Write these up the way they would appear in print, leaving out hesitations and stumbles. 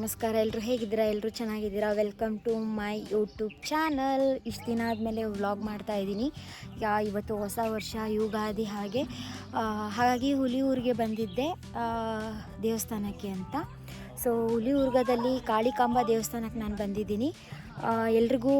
ನಮಸ್ಕಾರ. ಎಲ್ಲರೂ ಹೇಗಿದ್ದೀರಾ? ಎಲ್ಲರೂ ಚೆನ್ನಾಗಿದ್ದೀರಾ? Welcome to my YouTube channel. ಇಷ್ಟು ದಿನ ಆದಮೇಲೆ ವ್ಲಾಗ್ ಮಾಡ್ತಾಯಿದ್ದೀನಿ. ಇವತ್ತು ಹೊಸ ವರ್ಷ, ಯುಗಾದಿ. ಹಾಗಾಗಿ ಹುಲಿಯೂರಿಗೆ ಬಂದಿದ್ದೆ ದೇವಸ್ಥಾನಕ್ಕೆ ಅಂತ. ಸೊ ಹುಲಿಯೂರ್ಗದಲ್ಲಿ ಕಾಳಿಕಾಂಬಾ ದೇವಸ್ಥಾನಕ್ಕೆ ನಾನು ಬಂದಿದ್ದೀನಿ. ಎಲ್ರಿಗೂ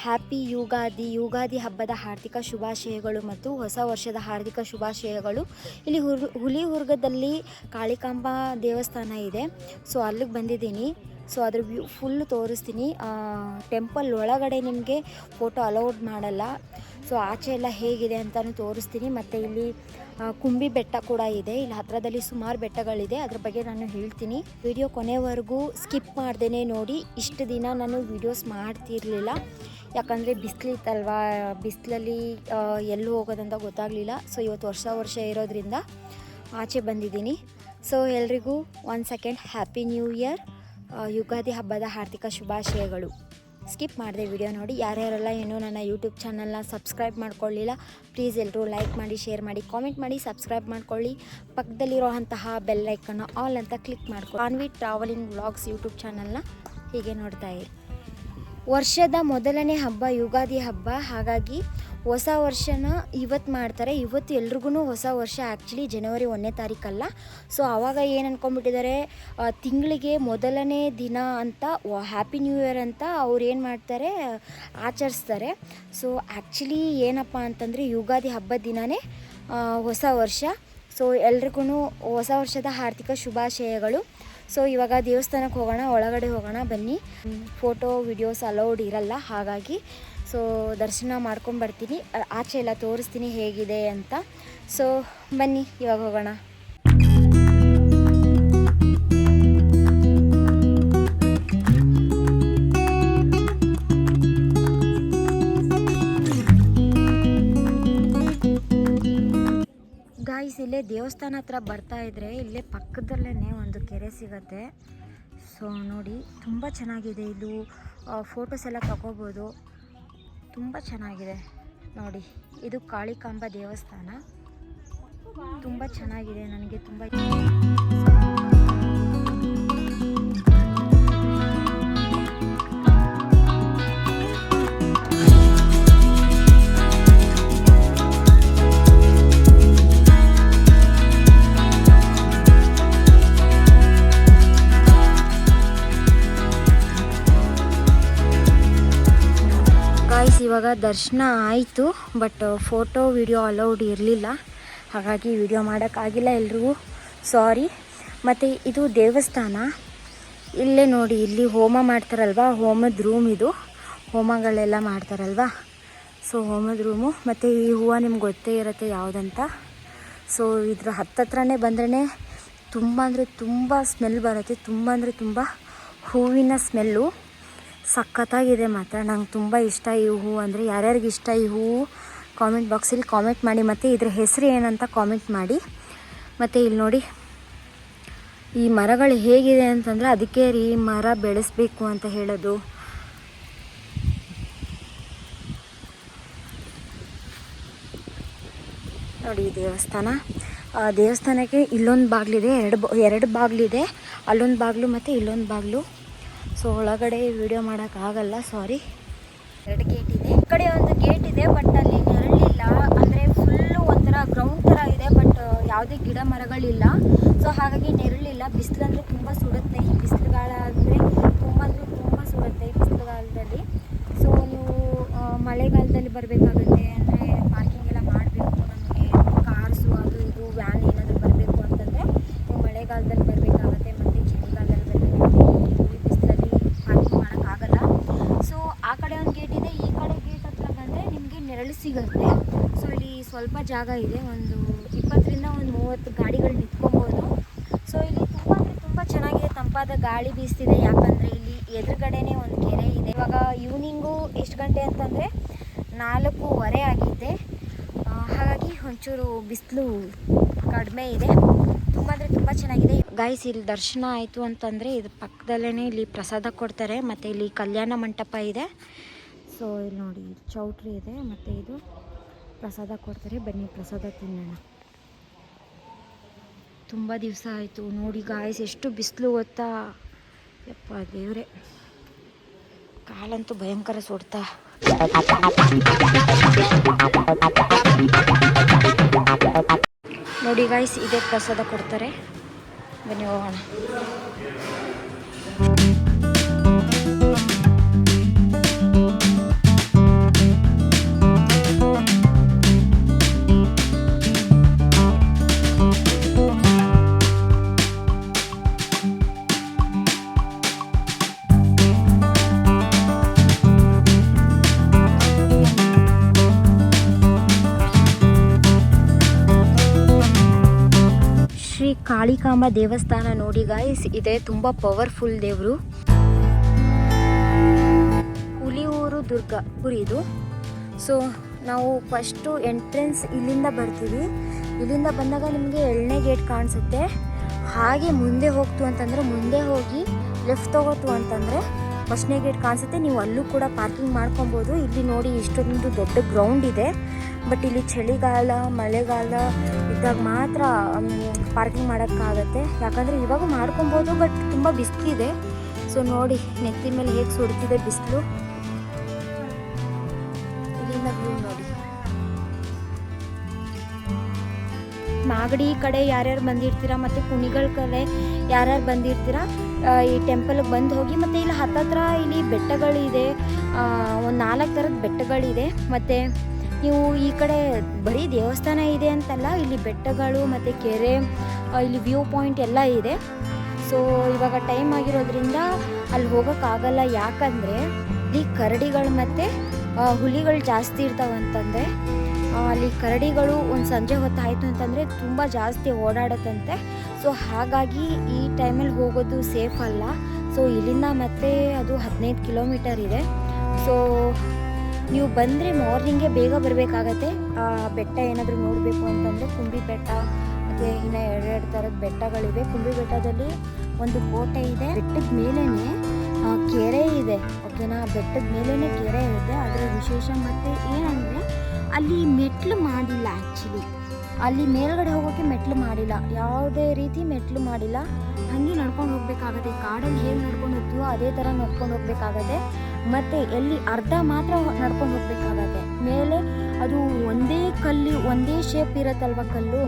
ಹ್ಯಾಪಿ ಯುಗಾದಿ ಹಬ್ಬದ ಹಾರ್ದಿಕ ಶುಭಾಶಯಗಳು ಮತ್ತು ಹೊಸ ವರ್ಷದ ಹಾರ್ದಿಕ ಶುಭಾಶಯಗಳು. ಇಲ್ಲಿ ಹುಲಿಯೂರ್ಗದಲ್ಲಿ ಕಾಳಿಕಾಂಬಾ ದೇವಸ್ಥಾನ ಇದೆ. ಸೊ ಅಲ್ಲಿಗೆ ಬಂದಿದ್ದೀನಿ. ಸೊ ಅದ್ರ ವ್ಯೂ ಫುಲ್ಲು ತೋರಿಸ್ತೀನಿ. ಟೆಂಪಲ್ ಒಳಗಡೆ ನಿಮಗೆ ಫೋಟೋ ಅಲೌಡ್ ಮಾಡಲ್ಲ. ಸೊ ಆಚೆ ಎಲ್ಲ ಹೇಗಿದೆ ಅಂತಲೂ ತೋರಿಸ್ತೀನಿ. ಮತ್ತು ಇಲ್ಲಿ ಕುಂಬಿ ಬೆಟ್ಟ ಕೂಡ ಇದೆ. ಇಲ್ಲಿ ಹತ್ತಿರದಲ್ಲಿ ಸುಮಾರು ಬೆಟ್ಟಗಳಿದೆ, ಅದ್ರ ಬಗ್ಗೆ ನಾನು ಹೇಳ್ತೀನಿ. ವಿಡಿಯೋ ಕೊನೆವರೆಗೂ ಸ್ಕಿಪ್ ಮಾಡ್ದೇ ನೋಡಿ. ಇಷ್ಟು ದಿನ ನಾನು ವೀಡಿಯೋಸ್ ಮಾಡ್ತಿರಲಿಲ್ಲ, ಯಾಕಂದರೆ ಬಿಸಿಲಿತ್ತಲ್ವ, ಬಿಸಿಲಲ್ಲಿ ಎಲ್ಲೂ ಹೋಗೋದಂತ ಗೊತ್ತಾಗಲಿಲ್ಲ. ಸೊ ಇವತ್ತು ವರ್ಷ ಇರೋದ್ರಿಂದ ಆಚೆ ಬಂದಿದ್ದೀನಿ. ಸೊ ಎಲ್ರಿಗೂ 1 second happy new year, Ugadi ಹಬ್ಬದ ಹಾರ್ದಿಕ ಶುಭಾಶಯಗಳು. ಸ್ಕಿಪ್ ಮಾಡಿದೆ ವಿಡಿಯೋ ನೋಡಿ. ಯಾರ್ಯಾರೆಲ್ಲ ಏನೋ ನನ್ನ ಯೂಟ್ಯೂಬ್ ಚಾನಲ್ನ ಸಬ್ಸ್ಕ್ರೈಬ್ ಮಾಡ್ಕೊಳ್ಳಿಲ್ಲ, ಪ್ಲೀಸ್ ಎಲ್ಲರೂ ಲೈಕ್ ಮಾಡಿ, ಶೇರ್ ಮಾಡಿ, ಕಾಮೆಂಟ್ ಮಾಡಿ, ಸಬ್ಸ್ಕ್ರೈಬ್ ಮಾಡ್ಕೊಳ್ಳಿ. ಪಕ್ಕದಲ್ಲಿರೋಂತಹ ಬೆಲ್ ಐಕನ್ನ ಆಲ್ ಅಂತ ಕ್ಲಿಕ್ ಮಾಡ್ಕೊಳ್ಳಿ. ಆನ್ವಿ ಟ್ರಾವೆಲಿಂಗ್ ವ್ಲಾಗ್ಸ್ ಯೂಟ್ಯೂಬ್ ಚಾನಲ್ನ ಹೀಗೆ ನೋಡ್ತಾ ಇರಿ. ವರ್ಷದ ಮೊದಲನೇ ಹಬ್ಬ ಯುಗಾದಿ ಹಬ್ಬ. ಹಾಗಾಗಿ ಹೊಸ ವರ್ಷನ ಇವತ್ತು ಮಾಡ್ತಾರೆ. ಇವತ್ತು ಎಲ್ರಿಗೂ ಹೊಸ ವರ್ಷ. ಆ್ಯಕ್ಚುಲಿ ಜನವರಿ 1ನೇ ತಾರೀಕಲ್ಲ. ಸೊ ಆವಾಗ ಏನು ಅಂದ್ಕೊಂಡ್ಬಿಟ್ಟಿದ್ದಾರೆ, ತಿಂಗಳಿಗೆ ಮೊದಲನೇ ದಿನ ಅಂತ ಹ್ಯಾಪಿ ನ್ಯೂ ಇಯರ್ ಅಂತ ಅವ್ರು ಏನು ಮಾಡ್ತಾರೆ, ಆಚರಿಸ್ತಾರೆ. ಸೊ ಆ್ಯಕ್ಚುಲಿ ಏನಪ್ಪ ಅಂತಂದರೆ ಯುಗಾದಿ ಹಬ್ಬದ ದಿನವೇ ಹೊಸ ವರ್ಷ. ಸೊ ಎಲ್ರಿಗೂ ಹೊಸ ವರ್ಷದ ಹಾರ್ದಿಕ ಶುಭಾಶಯಗಳು. ಸೊ ಇವಾಗ ದೇವಸ್ಥಾನಕ್ಕೆ ಹೋಗೋಣ, ಒಳಗಡೆ ಹೋಗೋಣ ಬನ್ನಿ. ಫೋಟೋ ವಿಡಿಯೋಸ್ ಅಲೌಡ್ ಇರಲ್ಲ, ಹಾಗಾಗಿ ಸೊ ದರ್ಶನ ಮಾಡ್ಕೊಂಬರ್ತೀನಿ. ಆಚೆ ಎಲ್ಲ ತೋರಿಸ್ತೀನಿ ಹೇಗಿದೆ ಅಂತ. ಸೊ ಬನ್ನಿ ಇವಾಗ ಹೋಗೋಣ. ಗಾಯ್ಸ್, ಇಲ್ಲೇ ದೇವಸ್ಥಾನ ಹತ್ರ ಬರ್ತಾಯಿದ್ರೆ ಇಲ್ಲೇ ಪಕ್ಕದಲ್ಲೇ ಒಂದು ಕೆರೆ ಸಿಗುತ್ತೆ. ಸೊ ನೋಡಿ, ತುಂಬ ಚೆನ್ನಾಗಿದೆ. ಇದು ಫೋಟೋಸ್ ಎಲ್ಲ ತಗೋಬೋದು, ತುಂಬ ಚೆನ್ನಾಗಿದೆ ನೋಡಿ. ಇದು ಕಾಳಿಕಾಂಬಾ ದೇವಸ್ಥಾನ, ತುಂಬ ಚೆನ್ನಾಗಿದೆ. ನನಗೆ ತುಂಬ ಇವಾಗ ದರ್ಶನ ಆಯಿತು. ಬಟ್ ಫೋಟೋ ವಿಡಿಯೋ ಅಲೌಡ್ ಇರಲಿಲ್ಲ, ಹಾಗಾಗಿ ವಿಡಿಯೋ ಮಾಡೋಕ್ಕಾಗಿಲ್ಲ. ಎಲ್ರಿಗೂ ಸಾರಿ. ಮತ್ತು ಇದು ದೇವಸ್ಥಾನ ಇಲ್ಲೇ ನೋಡಿ, ಇಲ್ಲಿ ಹೋಮ ಮಾಡ್ತಾರಲ್ವ, ಹೋಮದ ರೂಮ್ ಇದು. ಹೋಮಗಳೆಲ್ಲ ಮಾಡ್ತಾರಲ್ವ, ಸೊ ಹೋಮದ ರೂಮು. ಮತ್ತು ಈ ಹೂವು ನಿಮ್ಗೆ ಗೊತ್ತೇ ಇರುತ್ತೆ ಯಾವುದಂತ. ಸೊ ಇದ್ರ ಹತ್ತತ್ರನೇ ಬಂದ್ರೇ ತುಂಬ ಅಂದರೆ ತುಂಬ ಸ್ಮೆಲ್ ಬರುತ್ತೆ. ತುಂಬ ಅಂದರೆ ತುಂಬ ಹೂವಿನ ಸ್ಮೆಲ್ಲು ಸಖತ್ತಾಗಿದೆ. ಮಾತ್ರ ನಂಗೆ ತುಂಬ ಇಷ್ಟ ಈ ಹೂವು ಅಂದರೆ. ಯಾರ್ಯಾರಿಗೆ ಇಷ್ಟ ಈ ಹೂವು ಕಾಮೆಂಟ್ ಬಾಕ್ಸಲ್ಲಿ ಕಾಮೆಂಟ್ ಮಾಡಿ. ಮತ್ತು ಇದ್ರ ಹೆಸರು ಏನಂತ ಕಾಮೆಂಟ್ ಮಾಡಿ. ಮತ್ತು ಇಲ್ಲಿ ನೋಡಿ, ಈ ಮರಗಳು ಹೇಗಿದೆ ಅಂತಂದರೆ ಅದಕ್ಕೆ ರೀ ಮರ ಬೆಳೆಸಬೇಕು ಅಂತ ಹೇಳೋದು. ನೋಡಿ ದೇವಸ್ಥಾನಕ್ಕೆ ಇಲ್ಲೊಂದು ಬಾಗಿಲಿದೆ, ಎರಡು ಬಾಗಿಲಿದೆ. ಅಲ್ಲೊಂದು ಬಾಗಿಲು ಮತ್ತು ಇಲ್ಲೊಂದು ಬಾಗಿಲು. ಸೊ ಒಳಗಡೆ ವಿಡಿಯೋ ಮಾಡೋಕ್ಕಾಗಲ್ಲ, ಸಾರಿ. 2 ಗೇಟ್ ಇದೆ. ಈ ಕಡೆ ಒಂದು ಗೇಟ್ ಇದೆ, ಬಟ್ ಅಲ್ಲಿ ನೆರಳಿಲ್ಲ. ಅಂದರೆ ಫುಲ್ಲು ಒಂಥರ ಗ್ರೌಂಡ್ ಥರ ಇದೆ, ಬಟ್ ಯಾವುದೇ ಗಿಡ ಮರಗಳಿಲ್ಲ. ಸೊ ಹಾಗಾಗಿ ನೆರಳಿಲ್ಲ. ಬಿಸಿಲಂದರೆ ತುಂಬ ಸುಡುತ್ತೆ. ಈ ಬಿಸಿಲುಗಾಲ ಅಂದರೆ ತುಂಬ ಅಂದರೆ ತುಂಬ ಸುಡುತ್ತೆ ಈ ಬಿಸಿಲುಗಾಲದಲ್ಲಿ. ಸೊ ನೀವು ಮಳೆಗಾಲದಲ್ಲಿ ಬರಬೇಕಾಗುತ್ತೆ. ಅಂದರೆ ಪಾರ್ಕಿಂಗ್ ಎಲ್ಲ ಮಾಡಬೇಕು. ನಮಗೆ ಕಾರ್ಸು ಅದು ಇದು ವ್ಯಾನ್ ಏನಾದರೂ ಬರಬೇಕು ಅಂತಂದರೆ ನೀವು ಮಳೆಗಾಲದಲ್ಲಿ ಬರಬೇಕಾಗುತ್ತೆ. ಮತ್ತು ಚಳಿಗಾಲದಲ್ಲಿ ಬರಬೇಕಾಗುತ್ತೆ. ಆ ಕಡೆ ಒಂದು ಗೇಟ್ ಇದೆ, ಈ ಕಡೆ ಗೇಟ್ ಹತ್ರ ಬಂದರೆ ನಿಮಗೆ ನೆರಳು ಸಿಗುತ್ತೆ. ಸೊ ಇಲ್ಲಿ ಸ್ವಲ್ಪ ಜಾಗ ಇದೆ, ಒಂದು 20ರಿಂದ 30 ಗಾಡಿಗಳು ನಿಂತ್ಕೊಬೋದು. ಸೊ ಇಲ್ಲಿ ತುಂಬ ಅಂದರೆ ತುಂಬ ಚೆನ್ನಾಗಿದೆ, ತಂಪಾದ ಗಾಳಿ ಬೀಸ್ತಿದೆ. ಯಾಕಂದರೆ ಇಲ್ಲಿ ಎದುರುಗಡೆನೇ ಒಂದು ಕೆರೆ ಇದೆ. ಇವಾಗ ಈವ್ನಿಂಗು ಎಷ್ಟು ಗಂಟೆ ಅಂತಂದರೆ 4:15 ಆಗಿದೆ. ಹಾಗಾಗಿ ಒಂಚೂರು ಬಿಸಿಲು ಕಡಿಮೆ ಇದೆ. ತುಂಬ ಅಂದರೆ ತುಂಬ ಚೆನ್ನಾಗಿದೆ. ಗಾಯ್ಸ್, ಇಲ್ಲಿ ದರ್ಶನ ಆಯಿತು ಅಂತಂದರೆ ಇದು ಪಕ್ಕದಲ್ಲೇ ಇಲ್ಲಿ ಪ್ರಸಾದ ಕೊಡ್ತಾರೆ. ಮತ್ತು ಇಲ್ಲಿ ಕಲ್ಯಾಣ ಮಂಟಪ ಇದೆ. ಸೊ ಇಲ್ಲಿ ನೋಡಿ, ಚೌಟ್ರಿ ಇದೆ ಮತ್ತು ಇದು ಪ್ರಸಾದ ಕೊಡ್ತಾರೆ. ಬನ್ನಿ ಪ್ರಸಾದ ತಿನ್ನೋಣ. ತುಂಬ ದಿವಸ ಆಯಿತು ನೋಡಿ ಗಾಯ್ಸ್, ಎಷ್ಟು ಬಿಸಿಲು ಗೊತ್ತಾ. ಯಪ್ಪ ದೇವ್ರೆ, ಕಾಲಂತೂ ಭಯಂಕರ ಸುಡ್ತಾ. ನೋಡಿ ಗಾಯ್ಸ್, ಇದೇ ಪ್ರಸಾದ ಕೊಡ್ತಾರೆ. ಬನ್ನಿ ಹೋಗೋಣ. ಶ್ರೀ ಕಾಳಿಕಾಂಬ ದೇವಸ್ಥಾನ ನೋಡಿ ಗಾಯ್ಸ್, ಇದೆ ತುಂಬ ಪವರ್ಫುಲ್ ದೇವರು. ಹುಲಿಯೂರು ದುರ್ಗಾಪುರ ಇದು. ಸೊ ನಾವು ಫಸ್ಟು ಎಂಟ್ರೆನ್ಸ್ ಇಲ್ಲಿಂದ ಬರ್ತೀವಿ. ಇಲ್ಲಿಂದ ಬಂದಾಗ ನಿಮಗೆ 2ನೇ ಗೇಟ್ ಕಾಣಿಸುತ್ತೆ. ಹಾಗೆ ಮುಂದೆ ಹೋಗ್ತು ಅಂತಂದರೆ, ಮುಂದೆ ಹೋಗಿ ಲೆಫ್ಟ್ ತಗೋತು ಅಂತಂದರೆ 1ನೇ ಗೇಟ್ ಕಾಣಿಸುತ್ತೆ. ನೀವು ಅಲ್ಲೂ ಕೂಡ ಪಾರ್ಕಿಂಗ್ ಮಾಡ್ಕೊಬೋದು. ಇಲ್ಲಿ ನೋಡಿ ಇಷ್ಟೊಂದು ದೊಡ್ಡ ಗ್ರೌಂಡ್ ಇದೆ. ಬಟ್ ಇಲ್ಲಿ ಚಳಿಗಾಲ ಮಳೆಗಾಲ ಇದ್ದಾಗ ಮಾತ್ರ ಪಾರ್ಕಿಂಗ್ ಮಾಡೋಕ್ಕಾಗತ್ತೆ. ಯಾಕಂದರೆ ಇವಾಗ ಮಾಡ್ಕೊಬೋದು, ಬಟ್ ತುಂಬ ಬಿಸಿಲಿದೆ. ಸೊ ನೋಡಿ ನೆತ್ತಿ ಮೇಲೆ ಹೇಗೆ ಸುಡ್ತಿದೆ ಬಿಸಿಲು. ಇಲ್ಲಿಂದ ವ್ಯೂ ನೋಡಿ. ಮಾಗಡಿ ಕಡೆ ಯಾರ್ಯಾರು ಬಂದಿರ್ತೀರಾ ಮತ್ತು ಕುಣಿಗಳ ಕಡೆ ಯಾರ್ಯಾರು ಬಂದಿರ್ತೀರಾ, ಈ ಟೆಂಪಲ್ಗೆ ಬಂದು ಹೋಗಿ. ಮತ್ತು ಇಲ್ಲಿ ಹತ್ತತ್ರ ಇಲ್ಲಿ ಬೆಟ್ಟಗಳಿದೆ, ಒಂದು 4 ಥರದ ಬೆಟ್ಟಗಳಿದೆ. ಮತ್ತು ನೀವು ಈ ಕಡೆ ಬರೀ ದೇವಸ್ಥಾನ ಇದೆ ಅಂತಲ್ಲ, ಇಲ್ಲಿ ಬೆಟ್ಟಗಳು ಮತ್ತು ಕೆರೆ, ಇಲ್ಲಿ ವ್ಯೂ ಪಾಯಿಂಟ್ ಎಲ್ಲ ಇದೆ. ಸೊ ಇವಾಗ ಟೈಮ್ ಆಗಿರೋದ್ರಿಂದ ಅಲ್ಲಿ ಹೋಗೋಕ್ಕಾಗಲ್ಲ. ಯಾಕಂದರೆ ಇಲ್ಲಿ ಕರಡಿಗಳು ಮತ್ತು ಹುಲಿಗಳು ಜಾಸ್ತಿ ಇರ್ತಾವಂತಂದರೆ, ಅಲ್ಲಿ ಕರಡಿಗಳು ಒಂದು ಸಂಜೆ ಹೊತ್ತಾಯಿತು ಅಂತಂದರೆ ತುಂಬ ಜಾಸ್ತಿ ಓಡಾಡುತ್ತಂತೆ. ಸೊ ಹಾಗಾಗಿ ಈ ಟೈಮಲ್ಲಿ ಹೋಗೋದು ಸೇಫ್ ಅಲ್ಲ. ಸೊ ಇಲ್ಲಿಂದ ಮತ್ತೆ ಅದು 15 ಕಿಲೋಮೀಟರ್ ಇದೆ. ಸೊ ನೀವು ಬಂದರೆ ಮಾರ್ನಿಂಗೇ ಬೇಗ ಬರಬೇಕಾಗತ್ತೆ. ಬೆಟ್ಟ ಏನಾದರೂ ನೋಡಬೇಕು ಅಂತಂದರೆ ಕುಂಬಿ ಬೆಟ್ಟ ಮತ್ತು ಇನ್ನು 2 ಥರದ ಬೆಟ್ಟಗಳಿವೆ. ಕುಂಬಿ ಬೆಟ್ಟದಲ್ಲಿ ಒಂದು ಕೋಟೆ ಇದೆ. ಬೆಟ್ಟದ ಮೇಲೇ ಕೆರೆ ಇದೆ. ಓಕೆನಾ, ಬೆಟ್ಟದ ಮೇಲೇ ಕೆರೆ ಇದೆ. ಅದರ ವಿಶೇಷ ಮತ್ತು ಏನಂದರೆ ಅಲ್ಲಿ ಮೆಟ್ಲು ಮಾಡಿಲ್ಲ. ಆ್ಯಕ್ಚುಲಿ ಅಲ್ಲಿ ಮೇಲ್ಗಡೆ ಹೋಗೋಕ್ಕೆ ಮೆಟ್ಲು ಮಾಡಿಲ್ಲ, ಯಾವುದೇ ರೀತಿ ಮೆಟ್ಲು ಮಾಡಿಲ್ಲ. ಹಾಗೆ ನಡ್ಕೊಂಡು ಹೋಗಬೇಕಾಗತ್ತೆ. ಕಾಡಲ್ಲಿ ಹೇಗೆ ನಡ್ಕೊಂಡು ಹೋಗ್ತೀವೋ ಅದೇ ಥರ ನಡ್ಕೊಂಡು ಹೋಗಬೇಕಾಗತ್ತೆ. ಮತ್ತು ಎಲ್ಲಿ ಅರ್ಧ ಮಾತ್ರ ನಡ್ಕೊಂಡು ಹೋಗಬೇಕಾಗತ್ತೆ. ಮೇಲೆ ಅದು ಒಂದೇ ಕಲ್ಲು, ಒಂದೇ ಶೇಪ್ ಇರುತ್ತಲ್ವ ಕಲ್ಲು,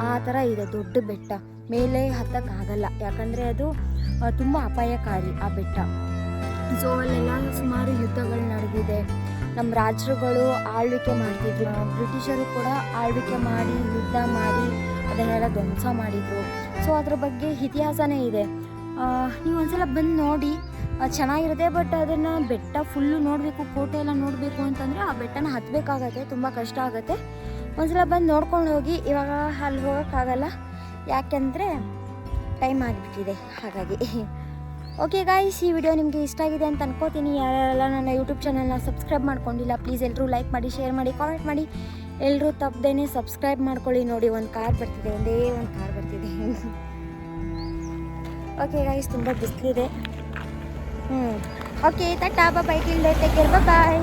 ಆ ಥರ ಇದೆ ದೊಡ್ಡ ಬೆಟ್ಟ. ಮೇಲೆ ಹತ್ತಕ್ಕಾಗಲ್ಲ, ಯಾಕಂದರೆ ಅದು ತುಂಬ ಅಪಾಯಕಾರಿ ಆ ಬೆಟ್ಟ. ಸೊ ಅಲ್ಲೆಲ್ಲ ಸುಮಾರು ಯುದ್ಧಗಳು ನಡೆದಿದೆ. ನಮ್ಮ ರಾಜರುಗಳು ಆಳ್ವಿಕೆ ಮಾಡ್ತಿದ್ರು, ಬ್ರಿಟಿಷರು ಕೂಡ ಆಳ್ವಿಕೆ ಮಾಡಿ ಯುದ್ಧ ಮಾಡಿ ಅದನ್ನೆಲ್ಲ ಧ್ವಂಸ ಮಾಡಿದರು. ಸೊ ಅದ್ರ ಬಗ್ಗೆ ಇತಿಹಾಸನೇ ಇದೆ. ನೀವು ಒಂದ್ಸಲ ಬಂದು ನೋಡಿ, ಚೆನ್ನಾಗಿರುತ್ತೆ. ಬಟ್ ಅದನ್ನು ಬೆಟ್ಟ ಫುಲ್ಲು ನೋಡಬೇಕು, ಕೋಟೆ ಎಲ್ಲ ನೋಡಬೇಕು ಅಂತಂದರೆ ಆ ಬೆಟ್ಟನ ಹತ್ತಬೇಕಾಗತ್ತೆ, ತುಂಬ ಕಷ್ಟ ಆಗುತ್ತೆ. ಒಂದ್ಸಲ ಬಂದು ನೋಡ್ಕೊಂಡು ಹೋಗಿ. ಇವಾಗ ಅಲ್ಲಿ ಹೋಗೋಕ್ಕಾಗಲ್ಲ, ಯಾಕೆಂದರೆ ಟೈಮ್ ಆಗಿಬಿಟ್ಟಿದೆ. ಹಾಗಾಗಿ ಓಕೆ ಗಾಯ್ಸ್, ಈ ವಿಡಿಯೋ ನಿಮಗೆ ಇಷ್ಟ ಆಗಿದೆ ಅಂತ ಅನ್ಕೋತೀನಿ. ಯಾರೆಲ್ಲ ನನ್ನ ಯೂಟ್ಯೂಬ್ ಚಾನಲ್ನ ಸಬ್ಸ್ಕ್ರೈಬ್ ಮಾಡ್ಕೊಂಡಿಲ್ಲ, ಪ್ಲೀಸ್ ಎಲ್ಲರೂ ಲೈಕ್ ಮಾಡಿ, ಶೇರ್ ಮಾಡಿ, ಕಾಮೆಂಟ್ ಮಾಡಿ. ಎಲ್ಲರೂ ತಪ್ಪದೇನೆ ಸಬ್ಸ್ಕ್ರೈಬ್ ಮಾಡ್ಕೊಳ್ಳಿ. ನೋಡಿ ಒಂದು ಕಾರ್ ಬರ್ತಿದೆ, ಒಂದೇ ಒಂದು ಕಾರ್ ಬರ್ತಿದೆ. ಓಕೆ ಗಾಯ್ಸ್, ತುಂಬ ಬಿಸಿಲಿದೆ. ಓಕೆ, ಟಾಟಾ, ಬಾಯ್, ಟಿಲ್ ಡೇ, ಟೇಕ್ ಕೇರ್, ಬಾಯ್.